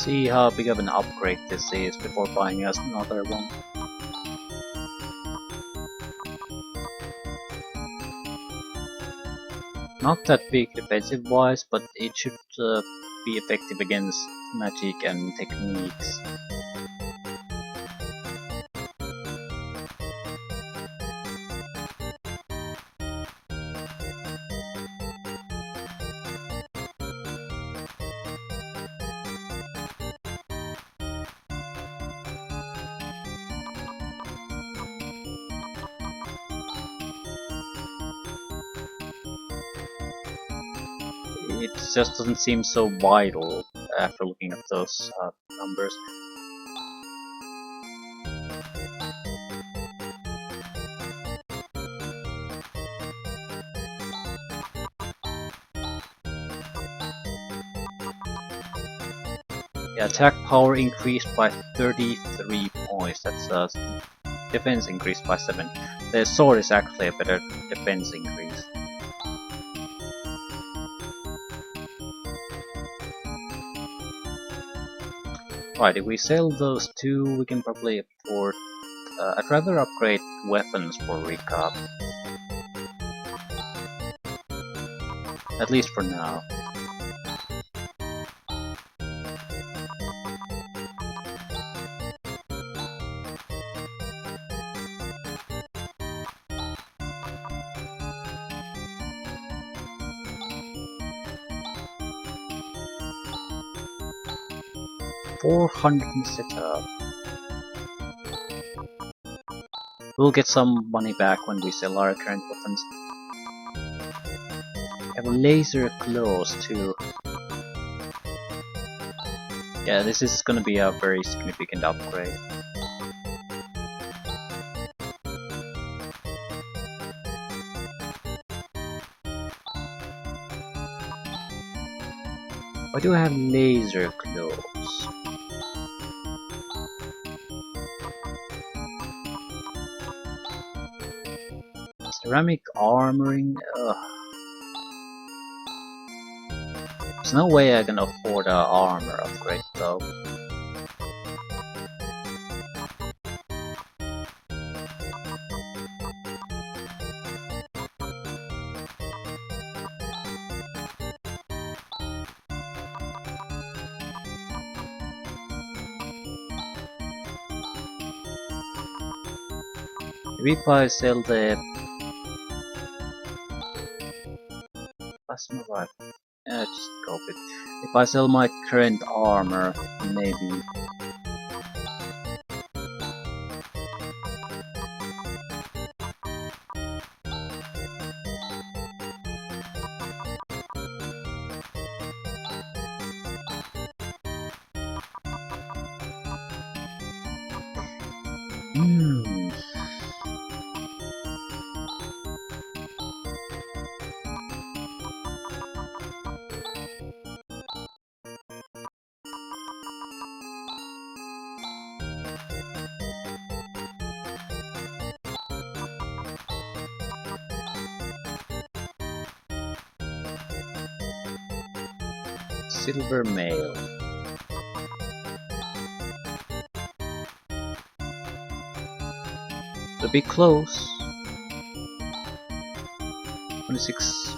See how big of an upgrade this is before buying us another one. Not that big defensive wise, but it should be effective against magic and techniques. It just doesn't seem so vital after looking at those numbers. Yeah, attack power increased by 33 points. That's defense increased by 7. The sword is actually a better defense increase. Right, if we sell those two, we can probably afford... I'd rather upgrade weapons for recap. At least for now. $400 setup. We'll get some money back when we sell our current weapons. We have laser claws too. Yeah, this is gonna be a very significant upgrade. Why do I have laser claws? Ceramic armoring? Ugh. There's no way I can afford an armor upgrade though. If I sell the plasma rifle, just go with it. If I sell my current armor, maybe. Hmm. Silver mail. A bit close. 26.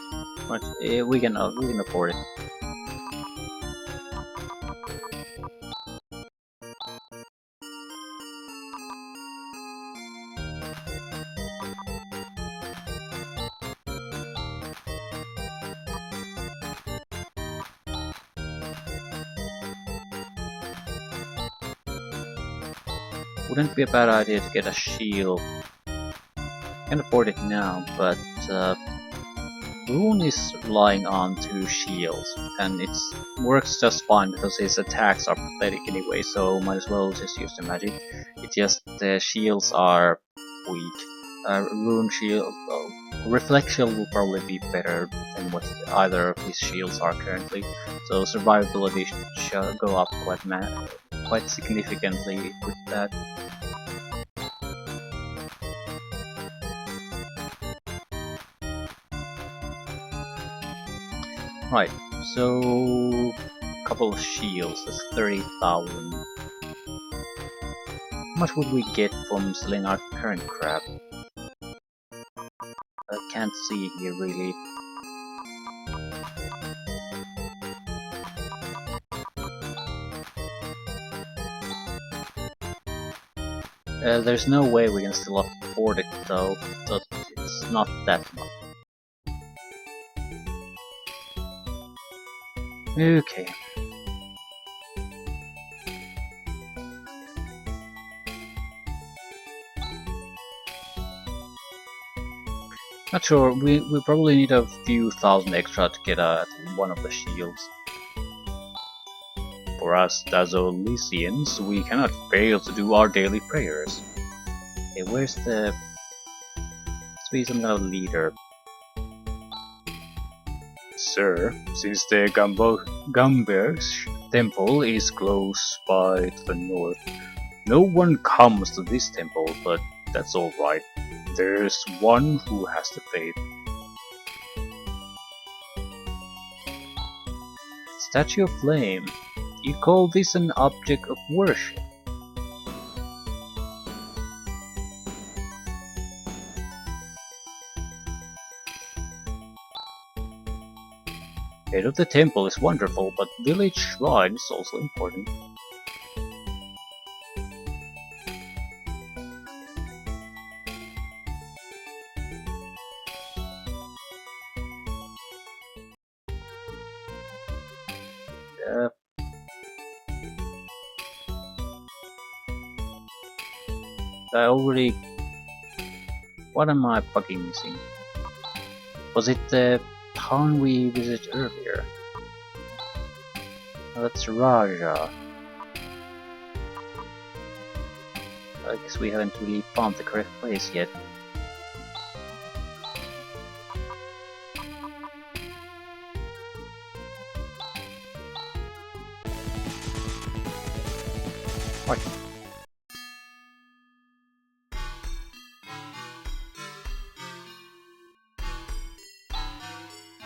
Right, we can afford it. Wouldn't be a bad idea to get a shield. Can afford it now, but Rune is relying on 2 shields, and it works just fine because his attacks are pathetic anyway, so might as well just use the magic. It's just the shields are weak. Rune shield, Reflection will probably be better than what either of his shields are currently, so survivability should go up quite significantly with that. Right, so couple of shields, that's 30,000. How much would we get from selling our current crap? I can't see here really. There's no way we can still afford it though, but it's not that much. Okay. Not sure, we probably need a few thousand extra to get one of the shields. For us Dazolicians, we cannot fail to do our daily prayers. Okay, where's the... Must be some kind of leader. Sir, since the Gumber's temple is close by to the north, no one comes to this temple, but that's alright. There's one who has the faith. Statue of Flame. You call this an object of worship? Head of the temple is wonderful, but village shrine is also important. I already... What am I fucking missing? Was it the town we visited earlier? Oh, that's Raja. I guess we haven't really found the correct place yet. Right.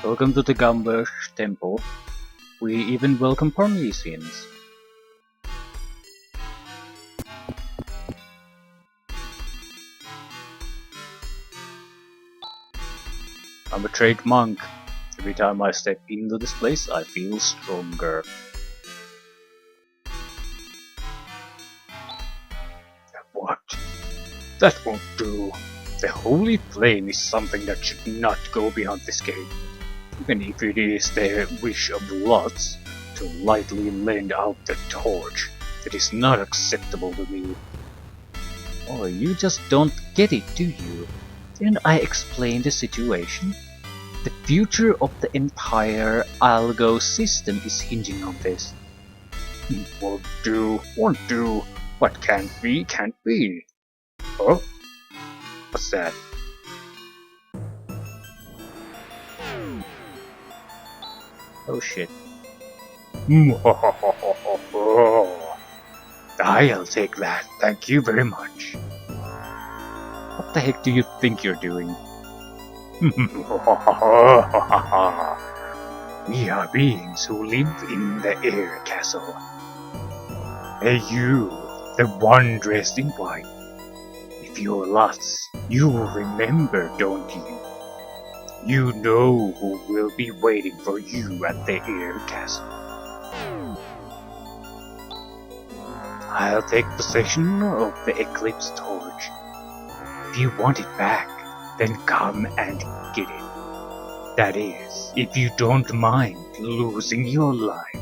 Welcome to the Gumber's temple. We even welcome Parmesians. I'm a trained monk. Every time I step into this place, I feel stronger. What? That won't do. The holy flame is something that should not go beyond this gate. Even if it is the wish of lots to lightly lend out the torch, it is not acceptable to me. Oh, you just don't get it, do you? Didn't I explain the situation? The future of the entire Algo system is hinging on this. Won't do, won't do. What can't be, can't be. Oh? What's that? Oh shit. I'll take that, thank you very much. What the heck do you think you're doing? We are beings who live in the air castle. Hey you, the one dressed in white. If you're lost, you will remember, don't you? You know who will be waiting for you at the air castle. I'll take possession of the Eclipse torch. If you want it back, then come and get it. That is, if you don't mind losing your life.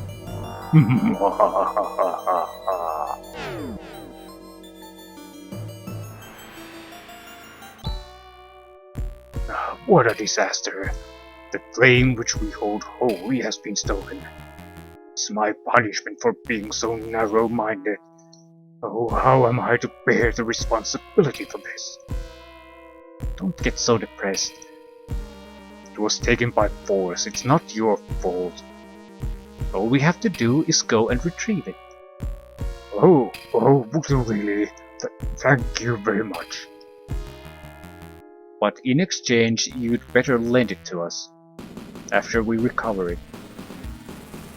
What a disaster! The flame which we hold holy has been stolen. It's my punishment for being so narrow-minded. Oh, how am I to bear the responsibility for this? Don't get so depressed. It was taken by force, it's not your fault. All we have to do is go and retrieve it. Oh, really? Thank you very much. But in exchange, you'd better lend it to us. After we recover it.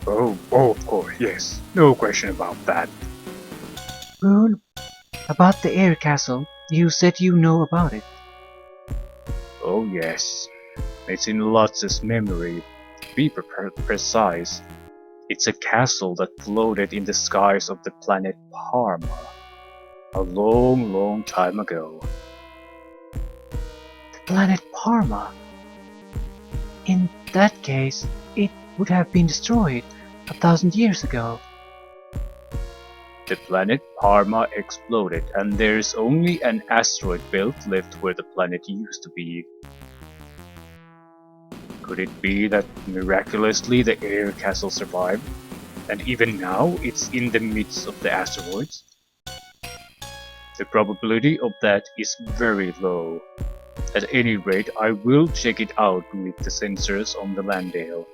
Oh, of course, yes. No question about that. Rune, about the air castle, you said you know about it. Oh yes. It's in Lutz's memory. To be precise, it's a castle that floated in the skies of the planet Parma. A long, long time ago. The planet Parma? In that case, it would have been destroyed 1,000 years ago. The planet Parma exploded and there's only an asteroid belt left where the planet used to be. Could it be that miraculously the air castle survived, and even now it's in the midst of the asteroids? The probability of that is very low. At any rate, I will check it out with the sensors on the Landale.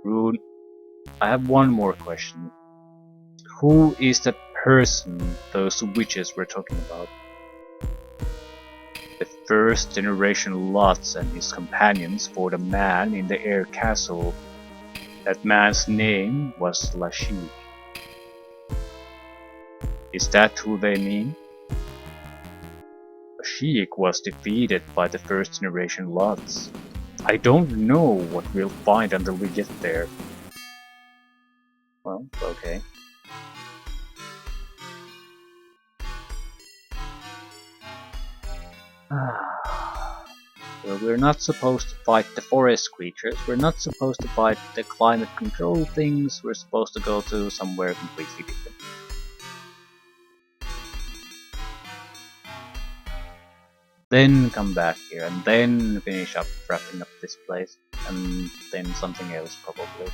Rune, I have one more question. Who is that person those witches were talking about? The first generation Lutz and his companions fought a man in the air castle. That man's name was Lashik. Is that who they mean? Lashik was defeated by the first generation Lutz. I don't know what we'll find until we get there. Well, okay. So we're not supposed to fight the forest creatures, we're not supposed to fight the climate control things, we're supposed to go to somewhere completely different. Then come back here, and then finish up wrapping up this place, and then something else probably.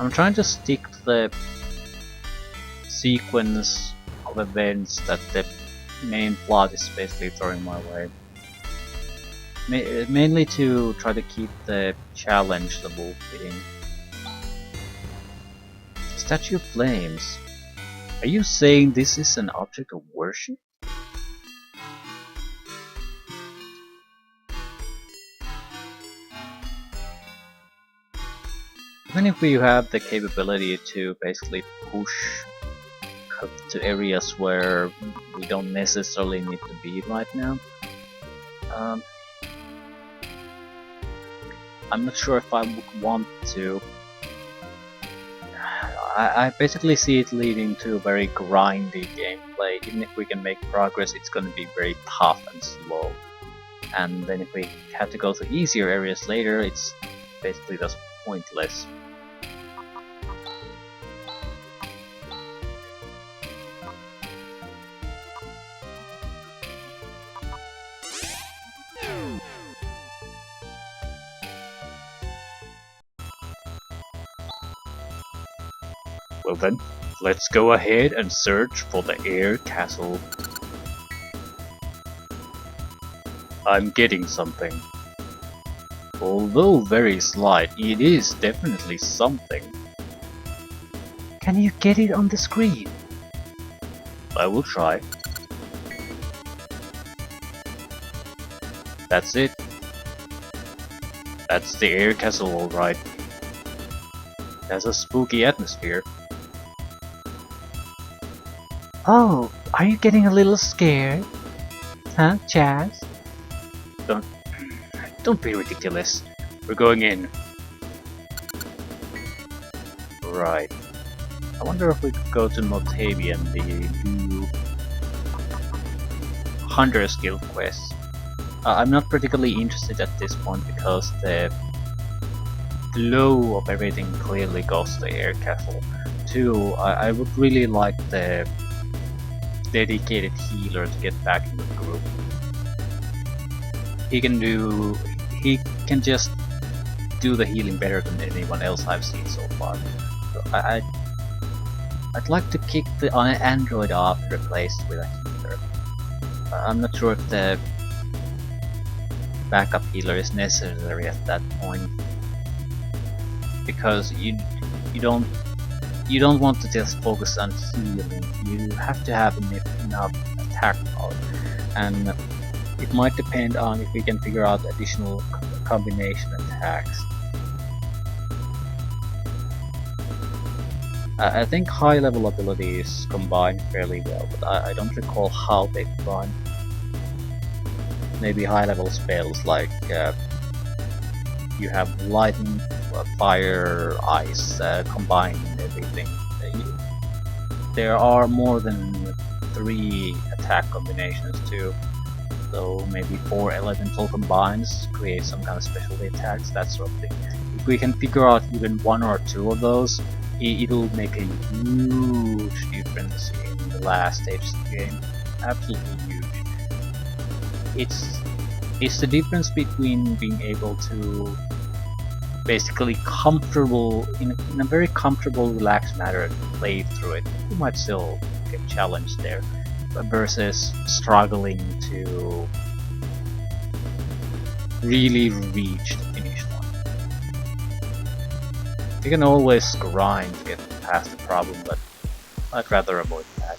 I'm trying to stick to the sequence of events that the main plot is basically throwing my way. Mainly to try to keep the challenge level fitting. Statue of Flames. Are you saying this is an object of worship? Even if we have the capability to basically push to areas where we don't necessarily need to be right now, I'm not sure if I would want to. I basically see it leading to a very grindy gameplay. Even if we can make progress, it's gonna be very tough and slow. And then if we have to go to easier areas later, it's basically just pointless. Well then, let's go ahead and search for the air castle. I'm getting something. Although very slight, it is definitely something. Can you get it on the screen? I will try. That's it. That's the air castle, alright. It has a spooky atmosphere. Oh, are you getting a little scared? Huh, Chaz? Don't be ridiculous. We're going in. Right. I wonder if we could go to Motavian, the new Hunter's Guild quest. I'm not particularly interested at this point because the flow of everything clearly goes to the air castle. Two, I would really like the dedicated healer to get back in the group. He can just do the healing better than anyone else I've seen so far. So I'd like to kick the android off and replace it with a healer. I'm not sure if the backup healer is necessary at that point, because you don't want to just focus on healing. You have to have enough attack power, and it might depend on if we can figure out additional combination attacks. I think high level abilities combine fairly well, but I don't recall how they combine. Maybe high level spells like you have lightning, fire, ice, combined everything. There are more than 3 attack combinations too. So maybe 4 elemental combines create some kind of specialty attacks, that sort of thing. If we can figure out even 1 or 2 of those, it'll make a huge difference in the last stage of the game. Absolutely huge. It's the difference between being able to basically in a very comfortable, relaxed manner play through it. You might still get challenged there, versus struggling to really reach the finish line. You can always grind to get past the problem, but I'd rather avoid that.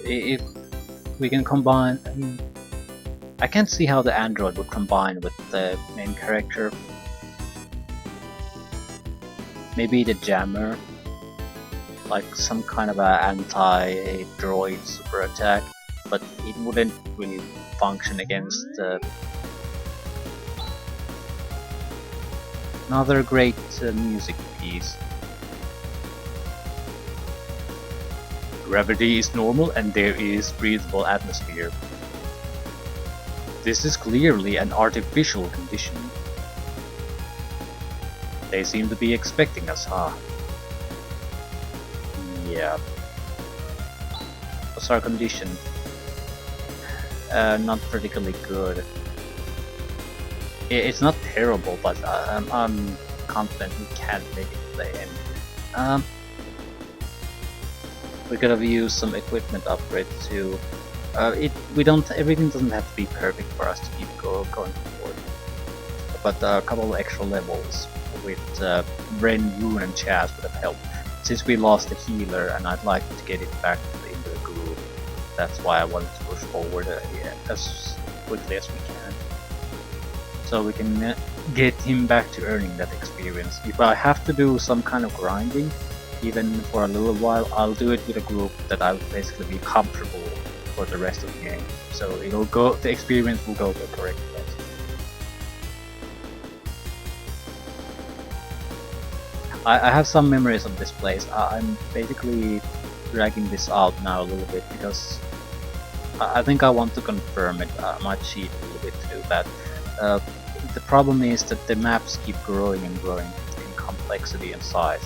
If we can combine, I can't see how the android would combine with the main character. Maybe the jammer, like some kind of a anti-droid super attack, but it wouldn't really function against another great music piece. Gravity is normal and there is breathable atmosphere. This is clearly an artificial condition. They seem to be expecting us, huh? Yeah. What's our condition? Not particularly good. It's not terrible, but I'm confident we can make it to the end. We could have used some equipment upgrades too. Everything doesn't have to be perfect for us to keep going forward. But a couple of extra levels with Ren, Rune, and Chaz would have helped. Since we lost the healer, and I'd like to get it back into the group, that's why I wanted to push forward as quickly as we can, so we can get him back to earning that experience. If I have to do some kind of grinding, even for a little while, I'll do it with a group that I'll basically be comfortable for the rest of the game. So it'll go, the experience will go the correct place. I have some memories of this place. I'm basically dragging this out now a little bit because I think I want to confirm it. I might cheat a little bit to do that. The problem is that the maps keep growing and growing in complexity and size.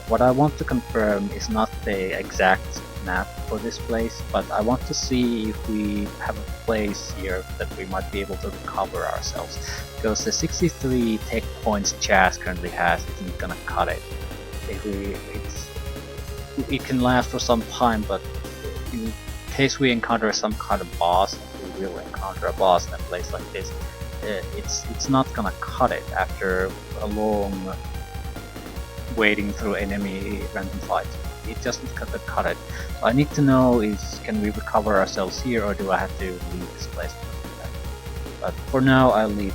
What I want to confirm is not the exact map for this place, but I want to see if we have a place here that we might be able to recover ourselves. Because the 63 tech points Chaz currently has isn't gonna cut it. It can last for some time, but in case we encounter some kind of boss, and we will encounter a boss in a place like this, it's not gonna cut it after a long wading through enemy random fights. It doesn't cut it. So I need to know is, can we recover ourselves here, or do I have to leave this place? But for now I'll leave